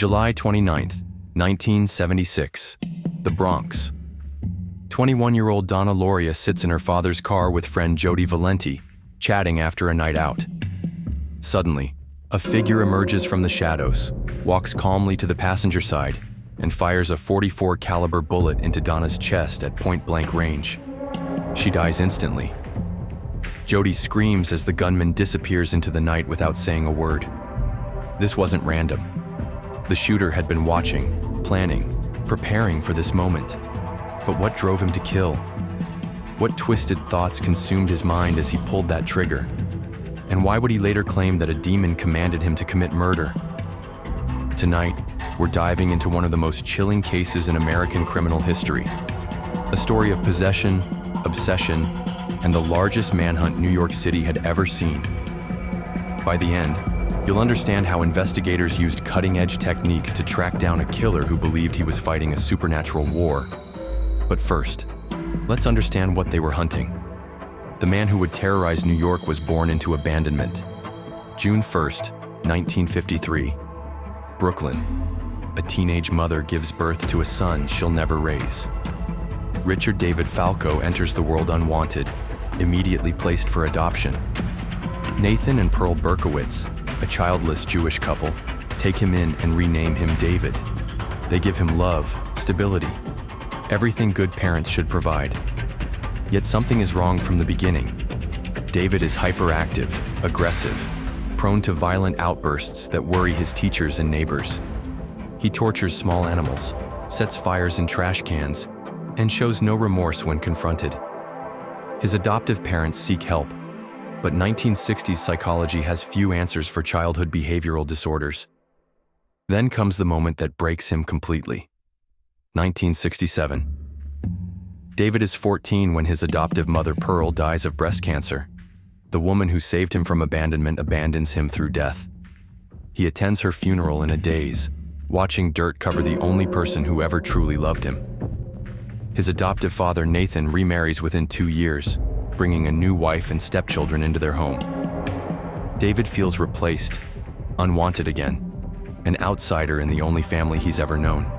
July 29th, 1976, the Bronx. 21-year-old Donna Lauria sits in her father's car with friend Jody Valenti, chatting after a night out. Suddenly, a figure emerges from the shadows, walks calmly to the passenger side, and fires a .44 caliber bullet into Donna's chest at point-blank range. She dies instantly. Jody screams as the gunman disappears into the night without saying a word. This wasn't random. The shooter had been watching, planning, preparing for this moment. But what drove him to kill? What twisted thoughts consumed his mind as he pulled that trigger? And why would he later claim that a demon commanded him to commit murder? Tonight, we're diving into one of the most chilling cases in American criminal history. A story of possession, obsession, and the largest manhunt New York City had ever seen. By the end, you'll understand how investigators used cutting-edge techniques to track down a killer who believed he was fighting a supernatural war. But first, let's understand what they were hunting. The man who would terrorize New York was born into abandonment. June 1st, 1953. Brooklyn. A teenage mother gives birth to a son she'll never raise. Richard David Falco enters the world unwanted, immediately placed for adoption. Nathan and Pearl Berkowitz, a childless Jewish couple, take him in and rename him David. They give him love, stability, everything good parents should provide. Yet something is wrong from the beginning. David is hyperactive, aggressive, prone to violent outbursts that worry his teachers and neighbors. He tortures small animals, sets fires in trash cans, and shows no remorse when confronted. His adoptive parents seek help, but 1960s psychology has few answers for childhood behavioral disorders. Then comes the moment that breaks him completely. 1967. David is 14 when his adoptive mother Pearl dies of breast cancer. The woman who saved him from abandonment abandons him through death. He attends her funeral in a daze, watching dirt cover the only person who ever truly loved him. His adoptive father Nathan remarries within 2 years, bringing a new wife and stepchildren into their home. David feels replaced, unwanted again, an outsider in the only family he's ever known.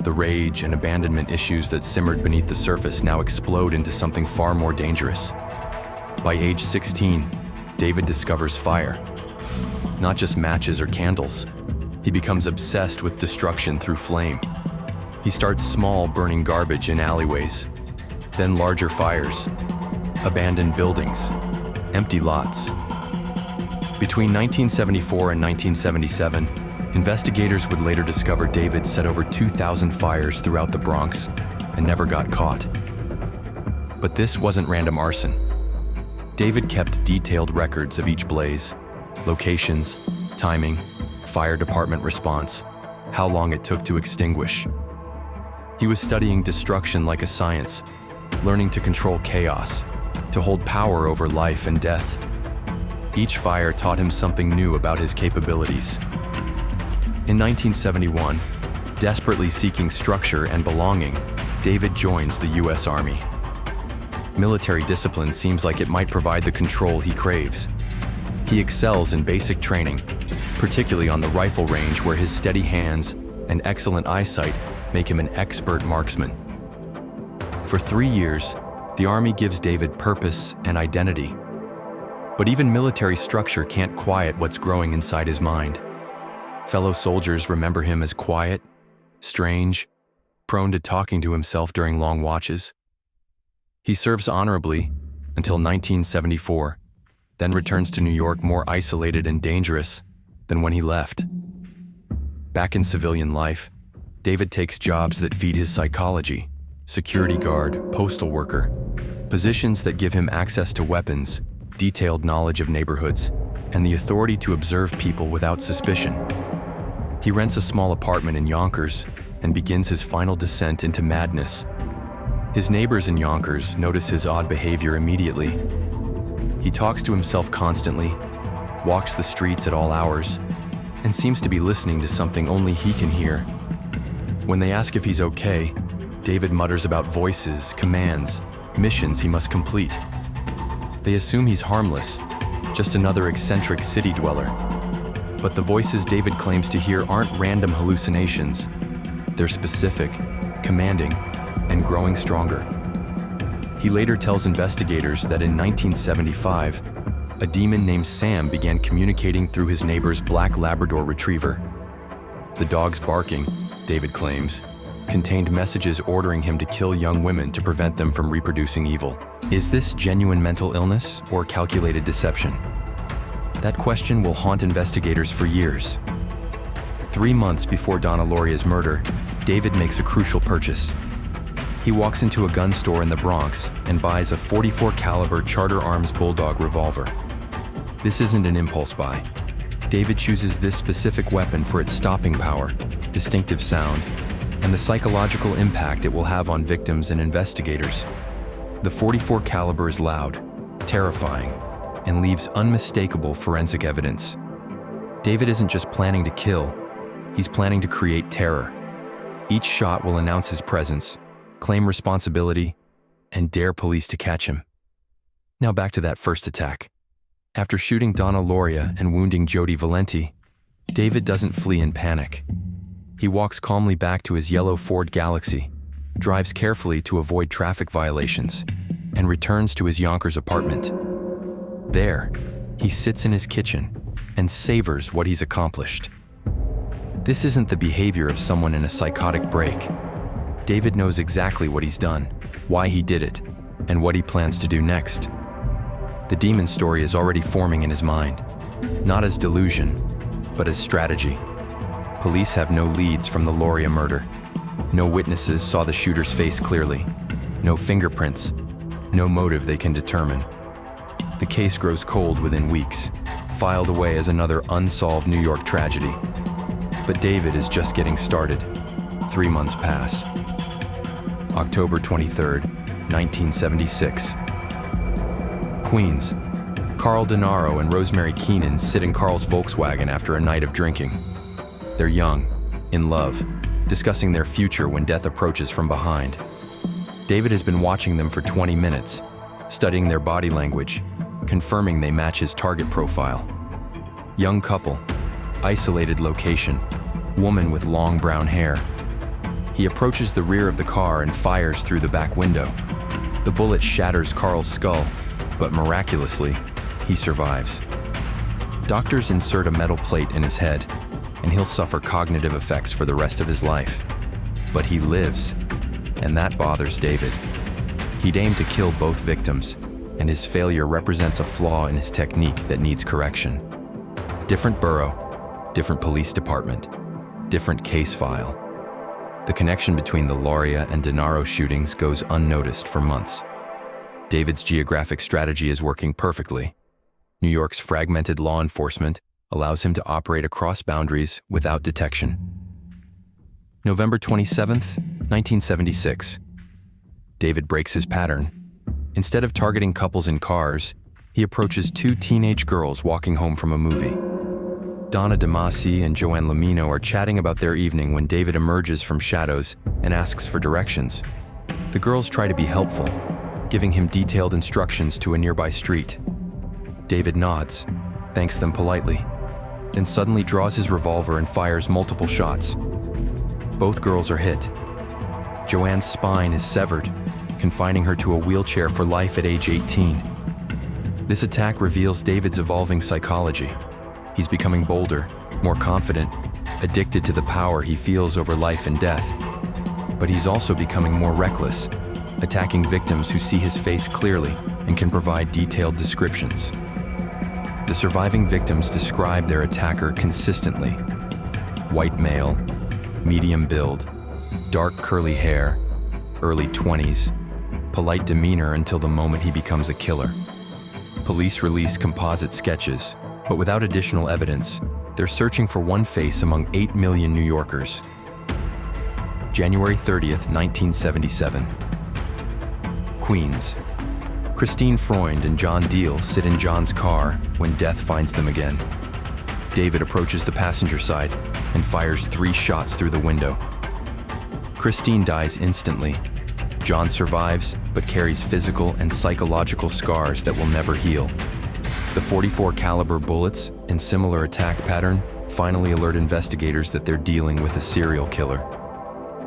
The rage and abandonment issues that simmered beneath the surface now explode into something far more dangerous. By age 16, David discovers fire. Not just matches or candles. He becomes obsessed with destruction through flame. He starts small, burning garbage in alleyways, then larger fires, abandoned buildings, empty lots. Between 1974 and 1977, investigators would later discover David set over 2,000 fires throughout the Bronx and never got caught. But this wasn't random arson. David kept detailed records of each blaze, locations, timing, fire department response, how long it took to extinguish. He was studying destruction like a science, learning to control chaos, to hold power over life and death. Each fire taught him something new about his capabilities. In 1971, desperately seeking structure and belonging, David joins the U.S. Army. Military discipline seems like it might provide the control he craves. He excels in basic training, particularly on the rifle range where his steady hands and excellent eyesight make him an expert marksman. For 3 years, the Army gives David purpose and identity. But even military structure can't quiet what's growing inside his mind. Fellow soldiers remember him as quiet, strange, prone to talking to himself during long watches. He serves honorably until 1974, then returns to New York more isolated and dangerous than when he left. Back in civilian life, David takes jobs that feed his psychology: security guard, postal worker, positions that give him access to weapons, detailed knowledge of neighborhoods, and the authority to observe people without suspicion. He rents a small apartment in Yonkers and begins his final descent into madness. His neighbors in Yonkers notice his odd behavior immediately. He talks to himself constantly, walks the streets at all hours, and seems to be listening to something only he can hear. When they ask if he's okay, David mutters about voices, commands, missions he must complete. They assume he's harmless, just another eccentric city dweller. But the voices David claims to hear aren't random hallucinations. They're specific, commanding, and growing stronger. He later tells investigators that in 1975, a demon named Sam began communicating through his neighbor's black Labrador retriever. The dog's barking, David claims, contained messages ordering him to kill young women to prevent them from reproducing evil. Is this genuine mental illness or calculated deception? That question will haunt investigators for years. 3 months before Donna Lauria's murder, David makes a crucial purchase. He walks into a gun store in the Bronx and buys a .44 caliber Charter Arms Bulldog revolver. This isn't an impulse buy. David chooses this specific weapon for its stopping power, distinctive sound, and the psychological impact it will have on victims and investigators. The .44 caliber is loud, terrifying, and leaves unmistakable forensic evidence. David isn't just planning to kill, he's planning to create terror. Each shot will announce his presence, claim responsibility, and dare police to catch him. Now back to that first attack. After shooting Donna Lauria and wounding Jody Valenti, David doesn't flee in panic. He walks calmly back to his yellow Ford Galaxy, drives carefully to avoid traffic violations, and returns to his Yonkers apartment. There, he sits in his kitchen and savors what he's accomplished. This isn't the behavior of someone in a psychotic break. David knows exactly what he's done, why he did it, and what he plans to do next. The demon story is already forming in his mind, not as delusion, but as strategy. Police have no leads from the Lauria murder. No witnesses saw the shooter's face clearly. No fingerprints. No motive they can determine. The case grows cold within weeks, filed away as another unsolved New York tragedy. But David is just getting started. 3 months pass. October 23rd, 1976. Queens. Carl Denaro and Rosemary Keenan sit in Carl's Volkswagen after a night of drinking. They're young, in love, discussing their future when death approaches from behind. David has been watching them for 20 minutes, studying their body language, confirming they match his target profile. Young couple, isolated location, woman with long brown hair. He approaches the rear of the car and fires through the back window. The bullet shatters Carl's skull, but miraculously, he survives. Doctors insert a metal plate in his head, and he'll suffer cognitive effects for the rest of his life. But he lives, and that bothers David. He'd aimed to kill both victims, and his failure represents a flaw in his technique that needs correction. Different borough, different police department, different case file. The connection between the Lauria and Denaro shootings goes unnoticed for months. David's geographic strategy is working perfectly. New York's fragmented law enforcement allows him to operate across boundaries without detection. November 27th, 1976. David breaks his pattern. Instead of targeting couples in cars, he approaches 2 teenage girls walking home from a movie. Donna DeMasi and Joanne Lamino are chatting about their evening when David emerges from shadows and asks for directions. The girls try to be helpful, giving him detailed instructions to a nearby street. David nods, thanks them politely, then suddenly draws his revolver and fires multiple shots. Both girls are hit. Joanne's spine is severed, confining her to a wheelchair for life at age 18. This attack reveals David's evolving psychology. He's becoming bolder, more confident, addicted to the power he feels over life and death. But he's also becoming more reckless, attacking victims who see his face clearly and can provide detailed descriptions. The surviving victims describe their attacker consistently. White male, medium build, dark curly hair, early 20s, polite demeanor until the moment he becomes a killer. Police release composite sketches, but without additional evidence, they're searching for one face among 8 million New Yorkers. January 30th, 1977. Queens. Christine Freund and John Deal sit in John's car when death finds them again. David approaches the passenger side and fires 3 shots through the window. Christine dies instantly. John survives, but carries physical and psychological scars that will never heal. The .44 caliber bullets and similar attack pattern finally alert investigators that they're dealing with a serial killer.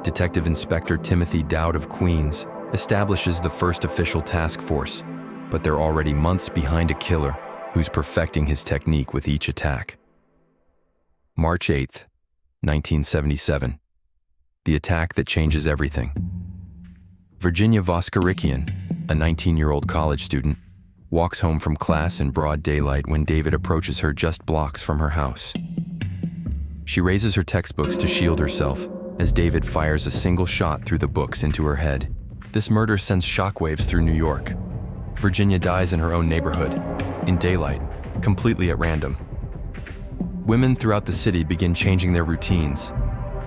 Detective Inspector Timothy Dowd of Queens establishes the first official task force, but they're already months behind a killer who's perfecting his technique with each attack. March 8th, 1977. The attack that changes everything. Virginia Voskerikian, a 19-year-old college student, walks home from class in broad daylight when David approaches her just blocks from her house. She raises her textbooks to shield herself as David fires a single shot through the books into her head. This murder sends shockwaves through New York. Virginia dies in her own neighborhood, in daylight, completely at random. Women throughout the city begin changing their routines,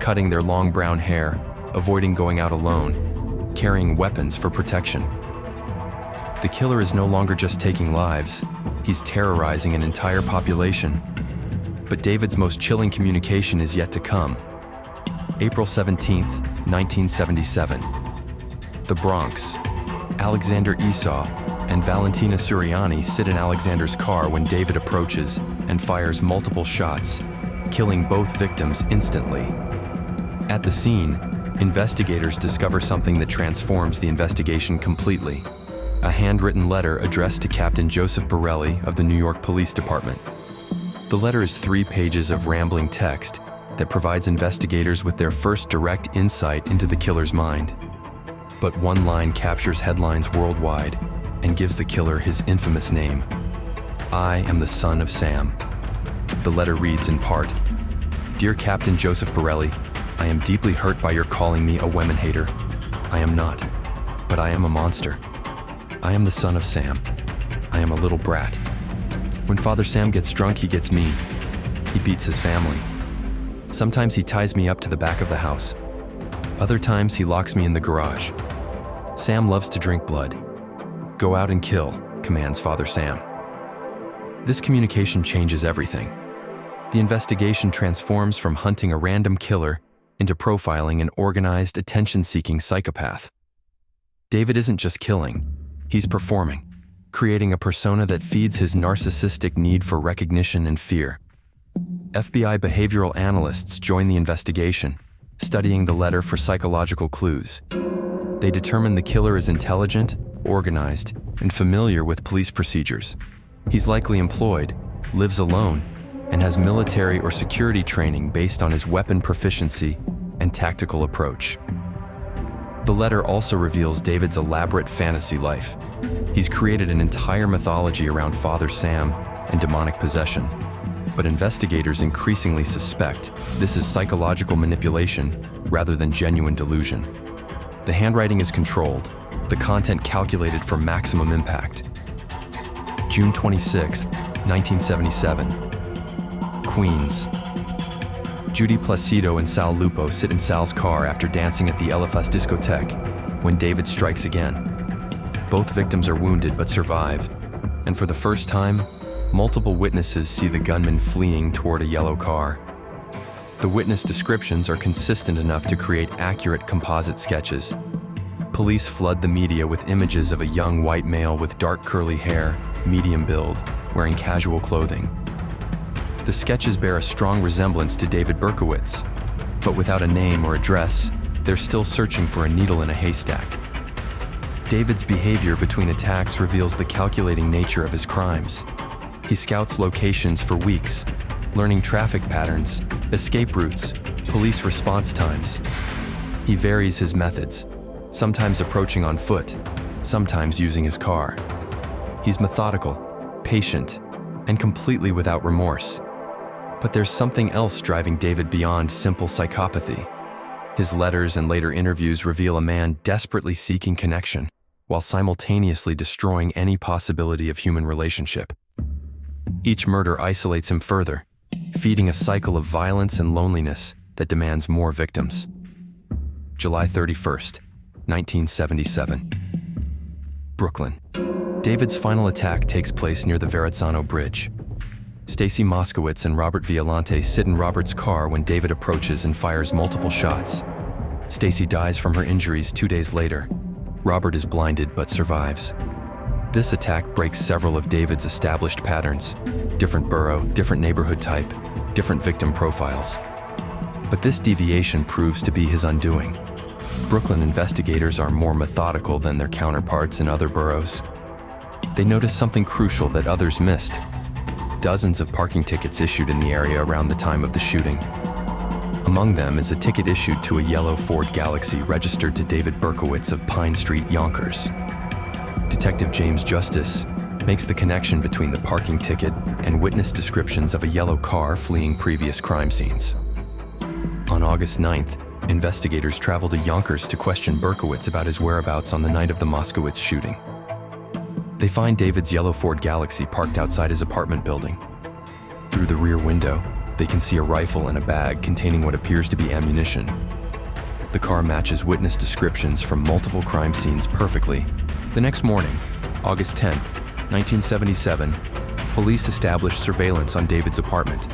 cutting their long brown hair, avoiding going out alone, carrying weapons for protection. The killer is no longer just taking lives, he's terrorizing an entire population. But David's most chilling communication is yet to come. April 17th, 1977. The Bronx. Alexander Esau and Valentina Suriani sit in Alexander's car when David approaches and fires multiple shots, killing both victims instantly. At the scene, investigators discover something that transforms the investigation completely. A handwritten letter addressed to Captain Joseph Borelli of the New York Police Department. The letter is 3 pages of rambling text that provides investigators with their first direct insight into the killer's mind. But one line captures headlines worldwide and gives the killer his infamous name. I am the son of Sam. The letter reads in part, "Dear Captain Joseph Borelli, I am deeply hurt by your calling me a women hater. I am not, but I am a monster. I am the son of Sam. I am a little brat. When Father Sam gets drunk, he gets me. He beats his family. Sometimes he ties me up to the back of the house. Other times he locks me in the garage. Sam loves to drink blood. Go out and kill," commands Father Sam. This communication changes everything. The investigation transforms from hunting a random killer into profiling an organized, attention-seeking psychopath. David isn't just killing, he's performing, creating a persona that feeds his narcissistic need for recognition and fear. FBI behavioral analysts join the investigation, studying the letter for psychological clues. They determine the killer is intelligent, organized, and familiar with police procedures. He's likely employed, lives alone, and has military or security training based on his weapon proficiency and tactical approach. The letter also reveals David's elaborate fantasy life. He's created an entire mythology around Father Sam and demonic possession, but investigators increasingly suspect this is psychological manipulation rather than genuine delusion. The handwriting is controlled, the content calculated for maximum impact. June 26, 1977. Queens. Judy Placido and Sal Lupo sit in Sal's car after dancing at the Eliphas discotheque when David strikes again. Both victims are wounded but survive, and for the first time, multiple witnesses see the gunman fleeing toward a yellow car. The witness descriptions are consistent enough to create accurate composite sketches. Police flood the media with images of a young white male with dark curly hair, medium build, wearing casual clothing. The sketches bear a strong resemblance to David Berkowitz, but without a name or address, they're still searching for a needle in a haystack. David's behavior between attacks reveals the calculating nature of his crimes. He scouts locations for weeks, learning traffic patterns, escape routes, police response times. He varies his methods, sometimes approaching on foot, sometimes using his car. He's methodical, patient, and completely without remorse. But there's something else driving David beyond simple psychopathy. His letters and later interviews reveal a man desperately seeking connection, while simultaneously destroying any possibility of human relationship. Each murder isolates him further, feeding a cycle of violence and loneliness that demands more victims. July 31st, 1977. Brooklyn. David's final attack takes place near the Verrazzano Bridge. Stacy Moskowitz and Robert Violante sit in Robert's car when David approaches and fires multiple shots. Stacy dies from her injuries 2 days later. Robert is blinded but survives. This attack breaks several of David's established patterns: different borough, different neighborhood type, different victim profiles. But this deviation proves to be his undoing. Brooklyn investigators are more methodical than their counterparts in other boroughs. They notice something crucial that others missed: dozens of parking tickets issued in the area around the time of the shooting. Among them is a ticket issued to a yellow Ford Galaxy registered to David Berkowitz of Pine Street, Yonkers. Detective James Justice makes the connection between the parking ticket and witness descriptions of a yellow car fleeing previous crime scenes. On August 9th, investigators travel to Yonkers to question Berkowitz about his whereabouts on the night of the Moskowitz shooting. They find David's yellow Ford Galaxy parked outside his apartment building. Through the rear window, they can see a rifle and a bag containing what appears to be ammunition. The car matches witness descriptions from multiple crime scenes perfectly. The next morning, August 10th, 1977, police established surveillance on David's apartment.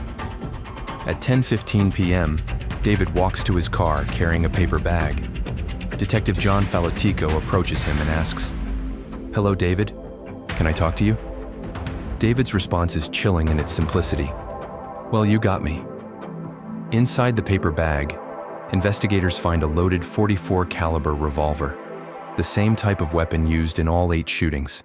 At 10:15 p.m., David walks to his car carrying a paper bag. Detective John Falatico approaches him and asks, "Hello, David. Can I talk to you?" David's response is chilling in its simplicity. "Well, you got me." Inside the paper bag, investigators find a loaded .44 caliber revolver, the same type of weapon used in all 8 shootings.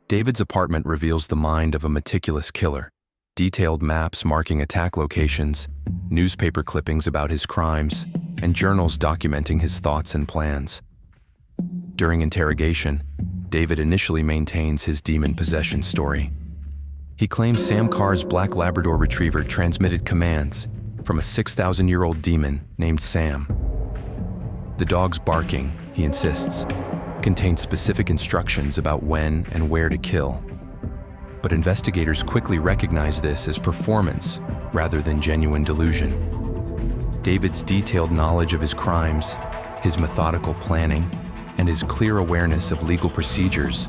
David's apartment reveals the mind of a meticulous killer. Detailed maps marking attack locations, newspaper clippings about his crimes, and journals documenting his thoughts and plans. During interrogation, David initially maintains his demon possession story. He claims Sam Carr's black Labrador Retriever transmitted commands from a 6,000-year-old demon named Sam. The dog's barking, he insists, contained specific instructions about when and where to kill. But investigators quickly recognize this as performance rather than genuine delusion. David's detailed knowledge of his crimes, his methodical planning, and his clear awareness of legal procedures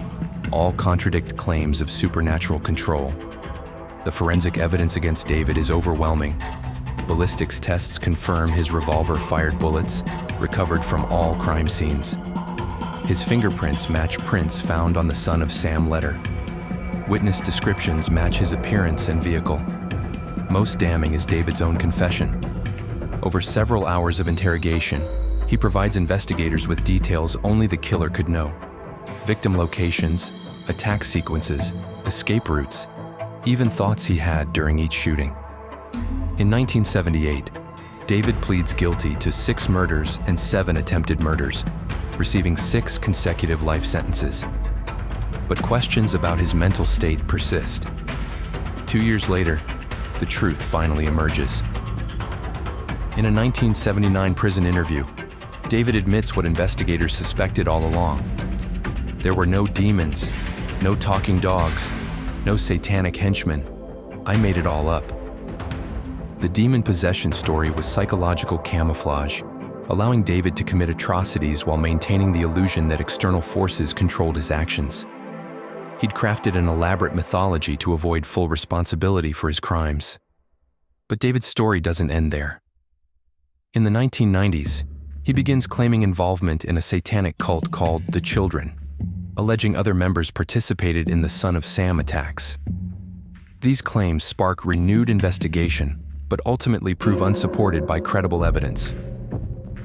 all contradict claims of supernatural control. The forensic evidence against David is overwhelming. Ballistics tests confirm his revolver-fired bullets recovered from all crime scenes. His fingerprints match prints found on the Son of Sam letter. Witness descriptions match his appearance and vehicle. Most damning is David's own confession. Over several hours of interrogation, he provides investigators with details only the killer could know: victim locations, attack sequences, escape routes, even thoughts he had during each shooting. In 1978, David pleads guilty to 6 murders and 7 attempted murders, receiving 6 consecutive life sentences. But questions about his mental state persist. 2 years later, the truth finally emerges. In a 1979 prison interview, David admits what investigators suspected all along. There were no demons, no talking dogs, no satanic henchmen. I made it all up. The demon possession story was psychological camouflage, allowing David to commit atrocities while maintaining the illusion that external forces controlled his actions. He'd crafted an elaborate mythology to avoid full responsibility for his crimes. But David's story doesn't end there. In the 1990s, he begins claiming involvement in a satanic cult called The Children, alleging other members participated in the Son of Sam attacks. These claims spark renewed investigation, but ultimately prove unsupported by credible evidence.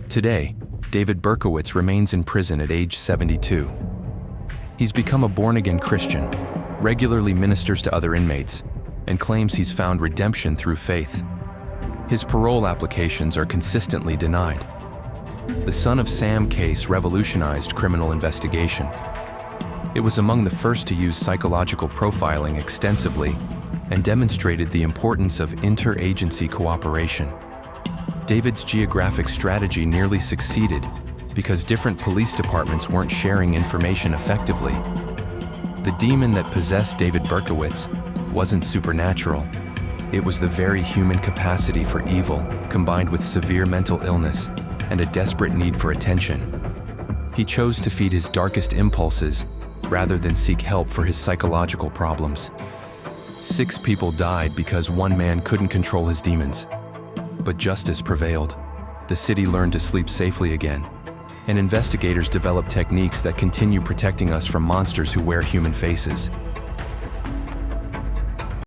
Today, David Berkowitz remains in prison at age 72. He's become a born-again Christian, regularly ministers to other inmates, and claims he's found redemption through faith. His parole applications are consistently denied. The Son of Sam case revolutionized criminal investigation. It was among the first to use psychological profiling extensively and demonstrated the importance of interagency cooperation. David's geographic strategy nearly succeeded because different police departments weren't sharing information effectively. The demon that possessed David Berkowitz wasn't supernatural. It was the very human capacity for evil, combined with severe mental illness and a desperate need for attention. He chose to feed his darkest impulses rather than seek help for his psychological problems. 6 people died because one man couldn't control his demons. But justice prevailed. The city learned to sleep safely again, and investigators develop techniques that continue protecting us from monsters who wear human faces.